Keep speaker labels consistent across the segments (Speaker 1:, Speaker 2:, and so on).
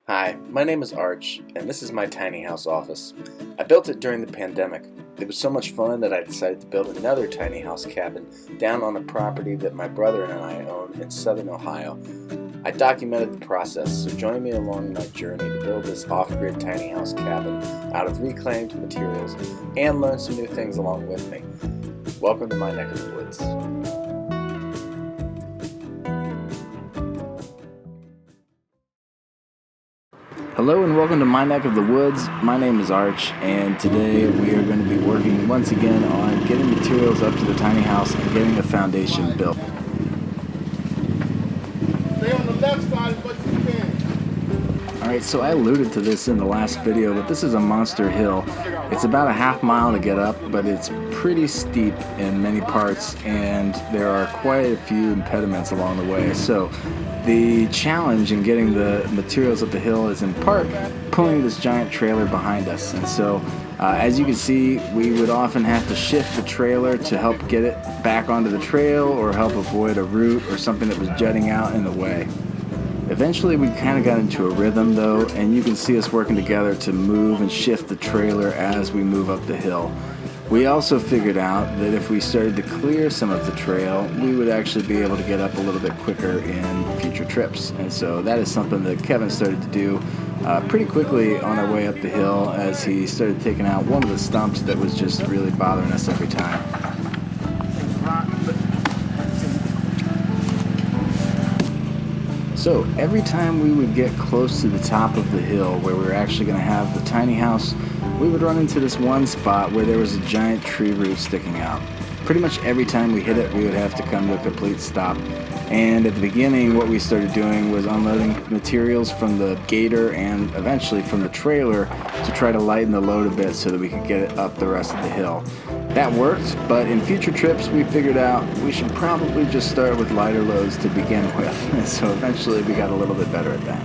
Speaker 1: Hi, my name is Arch, and this is my tiny house office. I built it during the pandemic. It was so much fun that I decided to build another tiny house cabin down on a property that my brother and I own in southern Ohio. I documented the process, so join me along my journey to build this off-grid tiny house cabin out of reclaimed materials and learn some new things along with me. Welcome to my neck of the woods. Hello and welcome to my neck of the woods. My name is Arch, and today we are going to be working once again on getting materials up to the tiny house and getting the foundation built.
Speaker 2: Stay on the left side as much as you can.
Speaker 1: Alright, so I alluded to this in the last video, but this is a monster hill. It's about a half mile to get up, but it's pretty steep in many parts, and there are quite a few impediments along the way. So the challenge in getting the materials up the hill is in part pulling this giant trailer behind us. And so as you can see, we would often have to shift the trailer to help get it back onto the trail or help avoid a root or something that was jutting out in the way. Eventually we kind of got into a rhythm though, and you can see us working together to move and shift the trailer as we move up the hill. We also figured out that if we started to clear some of the trail, we would actually be able to get up a little bit quicker in future trips. And so that is something that Kevin started to do pretty quickly on our way up the hill, as he started taking out one of the stumps that was just really bothering us every time. So every time we would get close to the top of the hill where we were actually going to have the tiny house, we would run into this one spot where there was a giant tree root sticking out. Pretty much every time we hit it, we would have to come to a complete stop. And at the beginning, what we started doing was unloading materials from the gator and eventually from the trailer to try to lighten the load a bit so that we could get it up the rest of the hill. That worked, but in future trips we figured out we should probably just start with lighter loads to begin with. And so eventually we got a little bit better at that.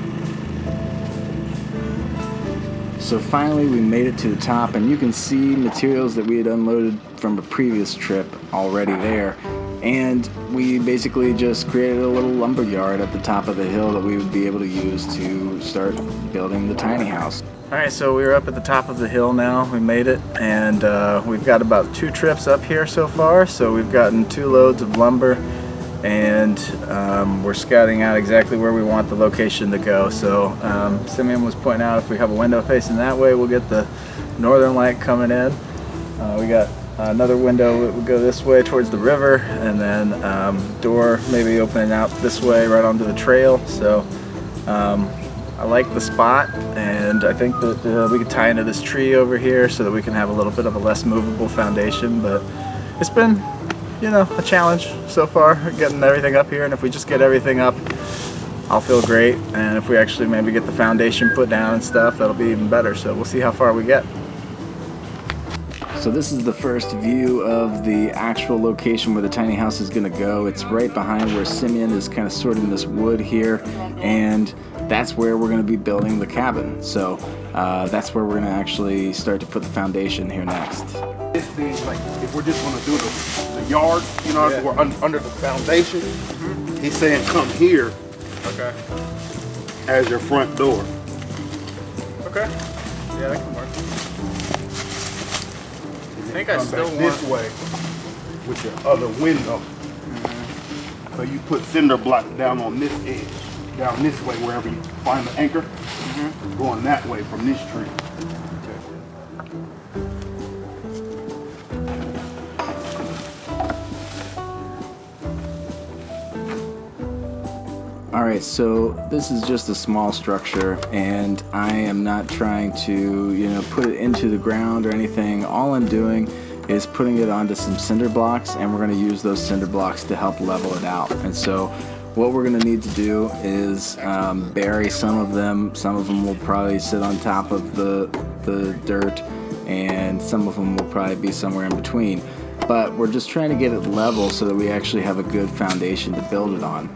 Speaker 1: So finally we made it to the top, and you can see materials that we had unloaded from a previous trip already there. And we basically just created a little lumber yard at the top of the hill that we would be able to use to start building the tiny house. Alright, so we're up at the top of the hill now. We made it, and we've got about 2 trips up here so far. So we've gotten 2 loads of lumber, and we're scouting out exactly where we want the location to go. So Simeon was pointing out if we have a window facing that way, we'll get the northern light coming in. We got another window that would go this way towards the river, and then door maybe opening out this way right onto the trail. So I like the spot, and I think that we could tie into this tree over here so that we can have a little bit of a less movable foundation. But it's been, you know, a challenge so far getting everything up here, and if we just get everything up, I'll feel great. And if we actually maybe get the foundation put down and stuff, that'll be even better. So we'll see how far we get. So this is the first view of the actual location where the tiny house is going to go. It's right behind where Simeon is kind of sorting this wood here, and that's where we're going to be building the cabin. So that's where we're going to actually start to put the foundation here next.
Speaker 2: This thing, like, if we're just going to do the yard, you know, if we're under the foundation, he's saying come here, okay, as your front door. Okay. Yeah, that can work. I think I still want this way with your other window. So you put cinder block down on this edge, down this way wherever you find the anchor, going that way from this tree.
Speaker 1: Alright, so this is just a small structure, and I am not trying to, you know, put it into the ground or anything. All I'm doing is putting it onto some cinder blocks, and we're going to use those cinder blocks to help level it out. And so what we're going to need to do is bury some of them. Some of them will probably sit on top of the dirt, and some of them will probably be somewhere in between. But we're just trying to get it level so that we actually have a good foundation to build it on.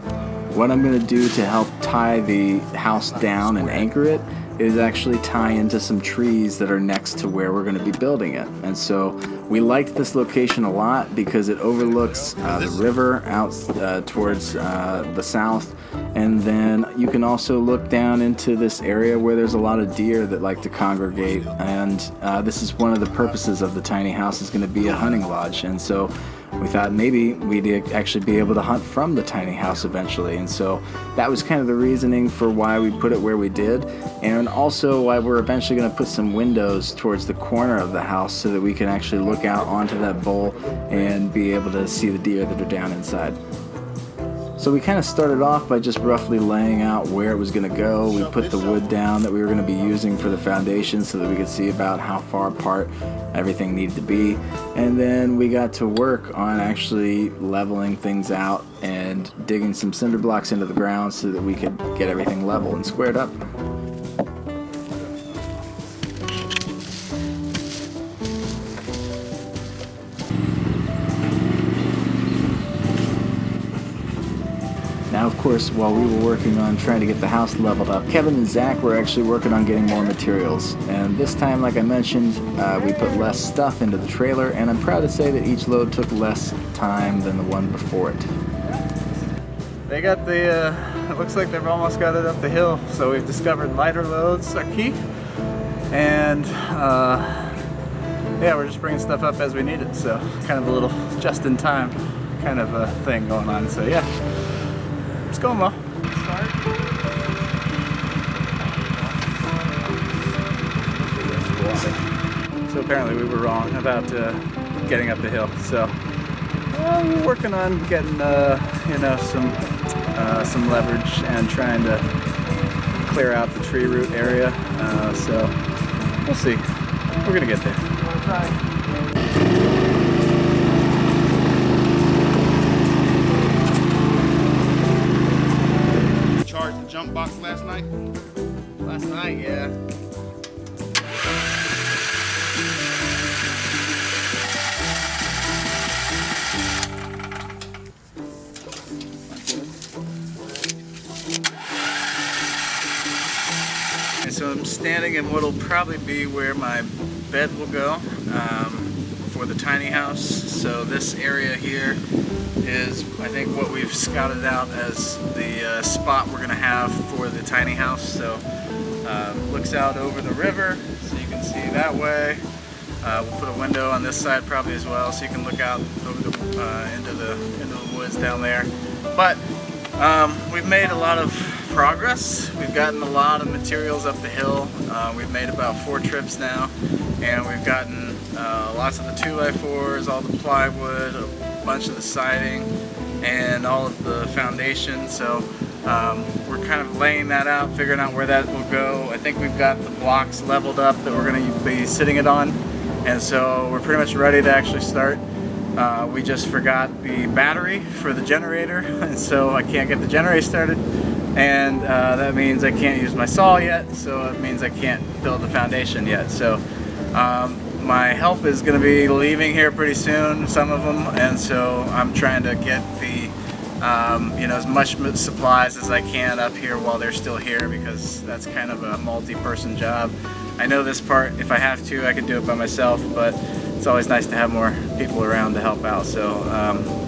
Speaker 1: What I'm going to do to help tie the house down and anchor it is actually tie into some trees that are next to where we're going to be building it. And so we liked this location a lot because it overlooks the river out towards the south, and then you can also look down into this area where there's a lot of deer that like to congregate, and this is one of the purposes of the tiny house, is going to be a hunting lodge. And so we thought maybe we'd actually be able to hunt from the tiny house eventually. And so that was kind of the reasoning for why we put it where we did, and also why we're eventually going to put some windows towards the corner of the house so that we can actually look out onto that bowl and be able to see the deer that are down inside. So we kind of started off by just roughly laying out where it was going to go. We put the wood down that we were going to be using for the foundation so that we could see about how far apart everything needed to be. And then we got to work on actually leveling things out and digging some cinder blocks into the ground so that we could get everything level and squared up. Now, of course, while we were working on trying to get the house leveled up, Kevin and Zach were actually working on getting more materials. And this time, like I mentioned, we put less stuff into the trailer, and I'm proud to say that each load took less time than the one before it.
Speaker 3: They got the, it looks like they've almost got it up the hill, so we've discovered lighter loads are key. And yeah, we're just bringing stuff up as we need it, so kind of a little just-in-time kind of a thing going on, so yeah. It's going well. So apparently we were wrong about getting up the hill. So we're working on getting you know, some leverage and trying to clear out the tree root area. So we'll see. We're gonna get there.
Speaker 2: Jump box last night?
Speaker 3: Last night, yeah. And so I'm standing in what'll probably be where my bed will go for the tiny house. So this area here is, I think, what we've scouted out as the spot we're gonna have for the tiny house. So looks out over the river, so you can see that way. We'll put a window on this side probably as well, so you can look out over the into the woods down there. But we've made a lot of progress. We've gotten a lot of materials up the hill. We've made about 4 trips now, and we've gotten lots of the 2x4s, all the plywood, a bunch of the siding, and all of the foundation. So we're kind of laying that out, figuring out where that will go. I think we've got the blocks leveled up that we're going to be sitting it on, and so we're pretty much ready to actually start. We just forgot the battery for the generator, and so I can't get the generator started, and that means I can't use my saw yet, so it means I can't build the foundation yet. So my help is going to be leaving here pretty soon, some of them, and so I'm trying to get the you know, as much supplies as I can up here while they're still here, because that's kind of a multi-person job. I know this part, if I have to, I can do it by myself, but it's always nice to have more people around to help out, so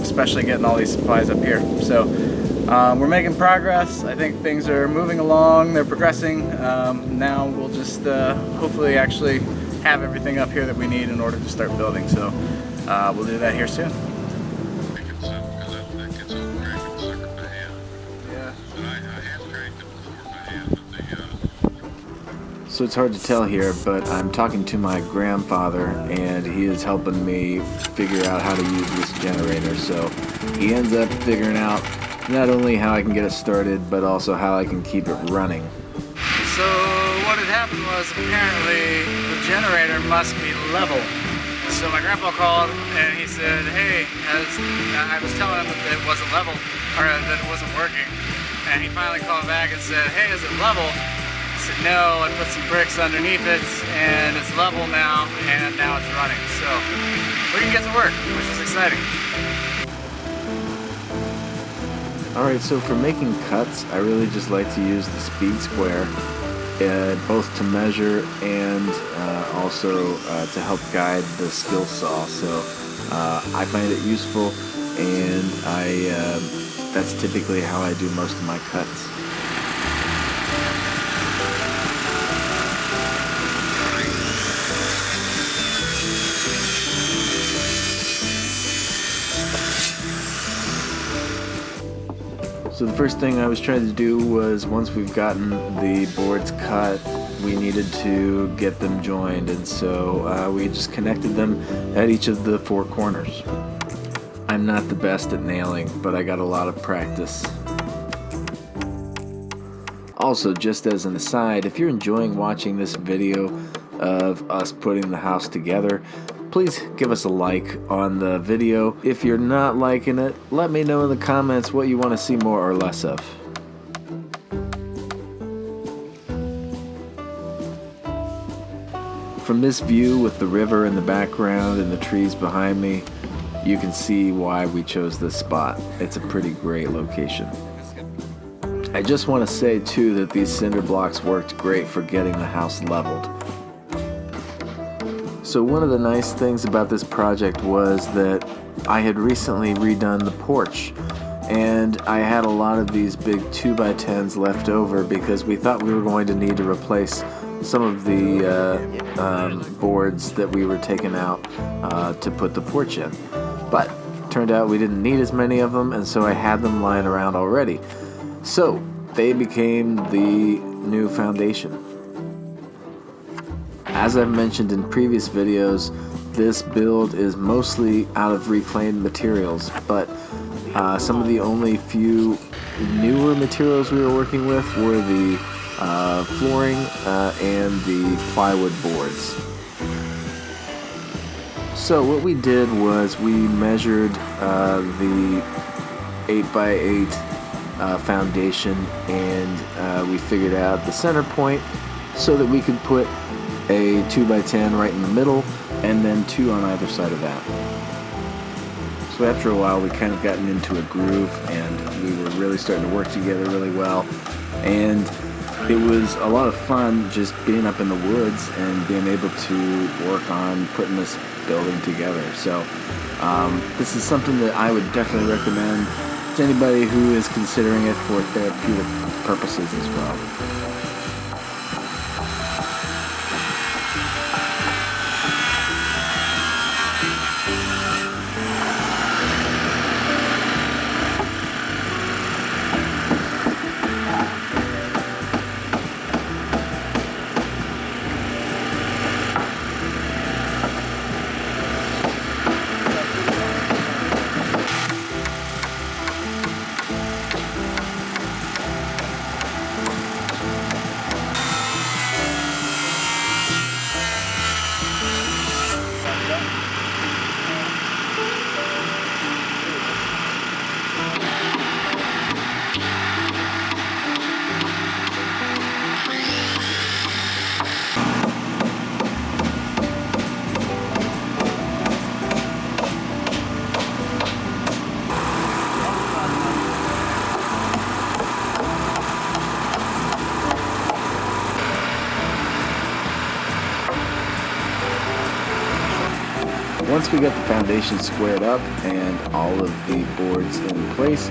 Speaker 3: especially getting all these supplies up here. So we're making progress. I think things are moving along, they're progressing. Now we'll just hopefully actually have everything up here that we need in order to start building, so we'll do that here soon.
Speaker 1: So it's hard to tell here, but I'm talking to my grandfather, and he is helping me figure out how to use this generator. So he ends up figuring out not only how I can get it started, but also how I can keep it running.
Speaker 3: So what had happened was, apparently the generator must be level. So my grandpa called and he said, hey, I was telling him that it wasn't level, or that it wasn't working. And he finally called back and said, hey, is it level? I said, no, I put some bricks underneath it and it's level now, and now it's running. So we can get to work, which is exciting.
Speaker 1: Alright, so for making cuts, I really just like to use the speed square. both to measure and also to help guide the skill saw. So I find it useful, and that's typically how I do most of my cuts. So the first thing I was trying to do was, once we've gotten the boards cut, we needed to get them joined, and so we just connected them at each of the 4 corners. I'm not the best at nailing, but I got a lot of practice. Also, just as an aside, if you're enjoying watching this video of us putting the house together, please give us a like on the video. If you're not liking it, let me know in the comments what you want to see more or less of. From this view with the river in the background and the trees behind me, you can see why we chose this spot. It's a pretty great location. I just want to say too that these cinder blocks worked great for getting the house leveled. So one of the nice things about this project was that I had recently redone the porch, and I had a lot of these big 2x10s left over because we thought we were going to need to replace some of the boards that we were taking out to put the porch in. But turned out we didn't need as many of them, and so I had them lying around already. So they became the new foundation. As I've mentioned in previous videos, this build is mostly out of reclaimed materials, but some of the only few newer materials we were working with were the flooring and the plywood boards. So what we did was we measured the 8x8 foundation, and we figured out the center point so that we could put a 2x10 right in the middle, and then 2 on either side of that. So after a while we kind of gotten into a groove, and we were really starting to work together really well, and it was a lot of fun just being up in the woods and being able to work on putting this building together. So this is something that I would definitely recommend to anybody who is considering it for therapeutic purposes as well. Once we got the foundation squared up and all of the boards in place,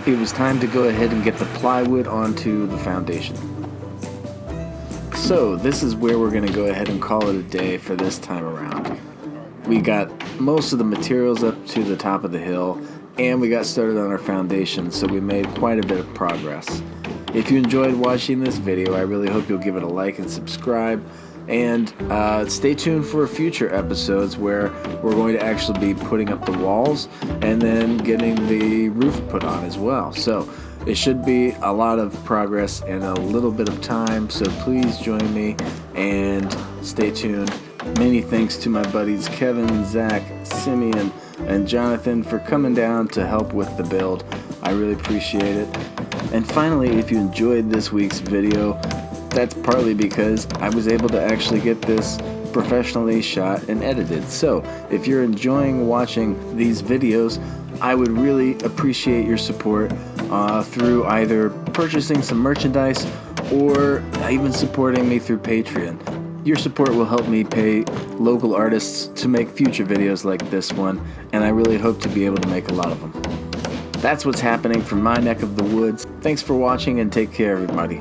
Speaker 1: it was time to go ahead and get the plywood onto the foundation. So this is where we're going to go ahead and call it a day for this time around. We got most of the materials up to the top of the hill, and we got started on our foundation, so we made quite a bit of progress. If you enjoyed watching this video, I really hope you'll give it a like and subscribe. And stay tuned for future episodes where we're going to actually be putting up the walls and then getting the roof put on as well. So it should be a lot of progress in a little bit of time, so please join me and stay tuned. Many thanks to my buddies Kevin, Zach, Simeon, and Jonathan for coming down to help with the build. I really appreciate it. And finally, if you enjoyed this week's video, that's partly because I was able to actually get this professionally shot and edited. So if you're enjoying watching these videos, I would really appreciate your support through either purchasing some merchandise or even supporting me through Patreon. Your support will help me pay local artists to make future videos like this one, and I really hope to be able to make a lot of them. That's what's happening from my neck of the woods. Thanks for watching and take care, everybody.